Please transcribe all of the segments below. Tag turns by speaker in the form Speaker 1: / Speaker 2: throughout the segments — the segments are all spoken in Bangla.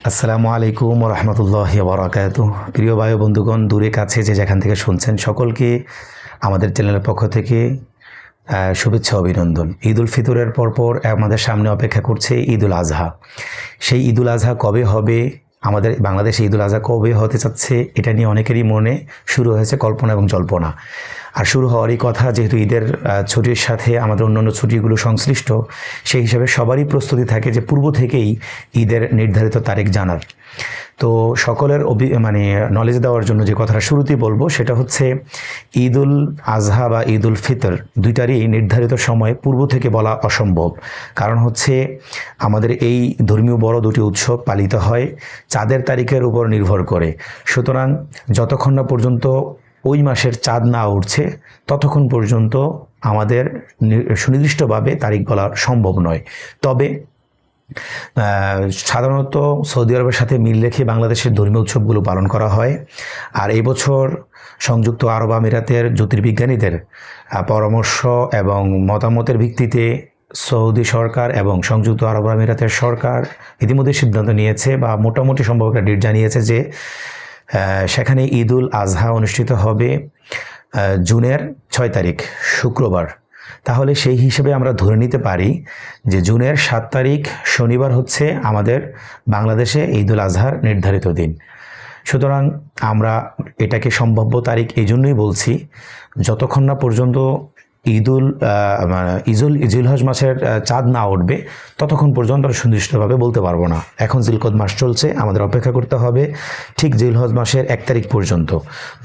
Speaker 1: আসসালামু আলাইকুম রহমতুল্লাহি বারাকাতুহু। প্রিয় ভাই বন্ধুগণ, দূরে কাছে যে যেখান থেকে শুনছেন সকলকে আমাদের চ্যানেলের পক্ষ থেকে শুভেচ্ছা অভিনন্দন। ঈদুল ফিতরের পরপর আমাদের সামনে অপেক্ষা করছে ঈদুল আজহা। সেই ঈদুল আজহা কবে হবে, আমাদের বাংলাদেশে ঈদুল আজহা কবে হতে চাচ্ছে, এটা নিয়ে অনেকেরই মনে শুরু হয়েছে কল্পনা এবং জল্পনা। আর শুরু হওয়ারই কথা, যেহেতু ঈদের ছুটির সাথে আমাদের অন্যান্য ছুটিগুলো সংশ্লিষ্ট, সেই হিসাবে সবারই প্রস্তুতি থাকে যে পূর্ব থেকেই ঈদের নির্ধারিত তারিখ জানার। তো সকলের নলেজ দেওয়ার জন্য যে কথাটা শুরুতেই বলবো সেটা হচ্ছে, ঈদুল আজহা বা ঈদুল ফিতর দুইটারই নির্ধারিত সময় পূর্ব থেকে বলা অসম্ভব। কারণ হচ্ছে আমাদের এই ধর্মীয় বড় দুটি উৎসব পালিত হয় চাঁদের তারিখের উপর নির্ভর করে। সুতরাং যতক্ষণ না পর্যন্ত ওই মাসের চাঁদ না উঠছে ততক্ষণ পর্যন্ত আমাদের সুনির্দিষ্টভাবে তারিখ বলা সম্ভব নয়। তবে সাধারণত সৌদি আরবের সাথে মিল রেখে বাংলাদেশের ধর্মীয় উৎসবগুলো পালন করা হয়। আর এই বছর সংযুক্ত আরব আমিরাতের জ্যোতির্বিজ্ঞানীদের পরামর্শ এবং মতামতের ভিত্তিতে সৌদি সরকার এবং সংযুক্ত আরব আমিরাতের সরকার ইতিমধ্যে সিদ্ধান্ত নিয়েছে বা মোটামুটি সম্ভব একটা ডেট জানিয়েছে যে সেখানে ঈদুল আজহা অনুষ্ঠিত হবে জুনের 6 তারিখ শুক্রবার। তাহলে সেই হিসেবে আমরা ধরে নিতে পারি যে জুনের 7 তারিখ শনিবার হচ্ছে আমাদের বাংলাদেশে ঈদুল আজহার নির্ধারিত দিন। সুতরাং আমরা এটাকে সম্ভাব্য তারিখ এই জন্যই বলছি, যতক্ষণ না পর্যন্ত জিলহজ মাসের চাঁদ না উঠবে ততক্ষণ পর্যন্ত আমরা সুনির্দিষ্টভাবে বলতে পারবো না। এখন জিলকদ মাস চলছে, আমাদের অপেক্ষা করতে হবে ঠিক জিলহজ মাসের 1 তারিখ পর্যন্ত।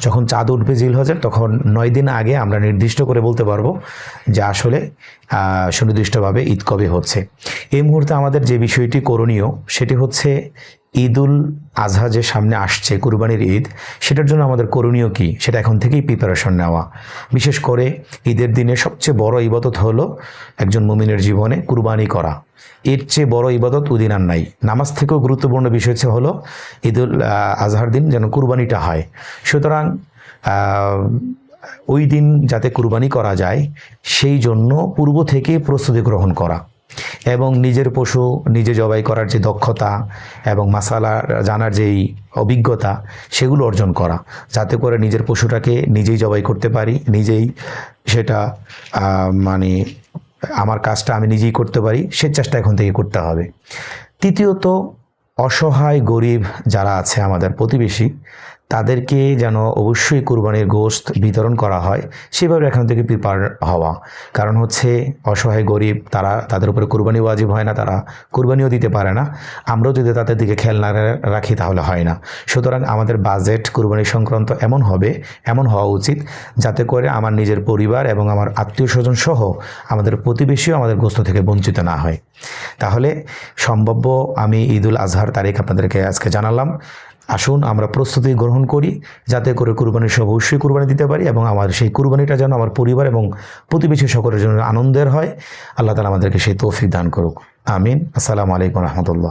Speaker 1: যখন চাঁদ উঠবে জিলহজের, তখন 9 দিন আগে আমরা নির্দিষ্ট করে বলতে পারবো যে আসলে সুনির্দিষ্টভাবে ঈদ কবে হচ্ছে। এই মুহূর্তে আমাদের যে বিষয়টি করণীয় সেটি হচ্ছে, ঈদুল আজহা যে সামনে আসছে, কুরবানির ঈদ, সেটার জন্য আমাদের করণীয় কি সেটা এখন থেকেই প্রিপারেশন নেওয়া। বিশেষ করে ঈদের দিনে সবচেয়ে বড় ইবাদত হলো একজন মুমিনের জীবনে কুরবানি করা। এর চেয়ে বড় ইবাদত ওদিন আর নাই। নামাজ থেকেও গুরুত্বপূর্ণ বিষয় হলো ঈদুল আজহার দিন যেন কুরবানিটা হয়। সুতরাং ওই দিন যাতে কুরবানি করা যায় সেই জন্য পূর্ব থেকে প্রস্তুতি গ্রহণ করা এবং নিজের পশু নিজে জবাই করার যে দক্ষতা এবং মাসালা জানার যেই অভিজ্ঞতা সেগুলো অর্জন করা, যাতে করে নিজের পশুটাকে নিজেই জবাই করতে পারি, নিজেই সেটা আমার কাজটা আমি নিজেই করতে পারি, সে চেষ্টা এখন থেকে করতে হবে। তৃতীয়ত, অসহায় গরিব যারা আছে আমাদের প্রতিবেশী, তাদেরকে যেন অবশ্যই কুরবানির গোশত বিতরণ করা হয়, সেভাবে এখান থেকে প্রিপার হওয়া। কারণ হচ্ছে অসহায় গরিব তাদের উপরে কুরবানি ওয়াজিব হয় না, তারা কুরবানিও দিতে পারে না। আমরাও যদি তাদের দিকে খেয়াল না রাখি তাহলে হয় না। সুতরাং আমাদের বাজেট কুরবানি সংক্রান্ত এমন হওয়া উচিত যাতে করে আমার নিজের পরিবার এবং আমার আত্মীয় স্বজন সহ আমাদের প্রতিবেশীও আমাদের গোশত থেকে বঞ্চিত না হয়। তাহলে সম্ভাব্য আমি ঈদুল আজহার তারিখ আপনাদেরকে আজকে জানালাম। আসুন আমরা প্রস্তুতি গ্রহণ করি যাতে করে কুরবানির সব অবশ্যই কুরবানি দিতে পারি এবং আমার সেই কুরবানিটা যেন আমার পরিবার এবং প্রতিবেশী সকলের জন্য আনন্দের হয়। আল্লাহ তাআলা আমাদেরকে সেই তৌফিক দান করুক। আমিন। আসসালামু আলাইকুম রহমতুল্লাহ।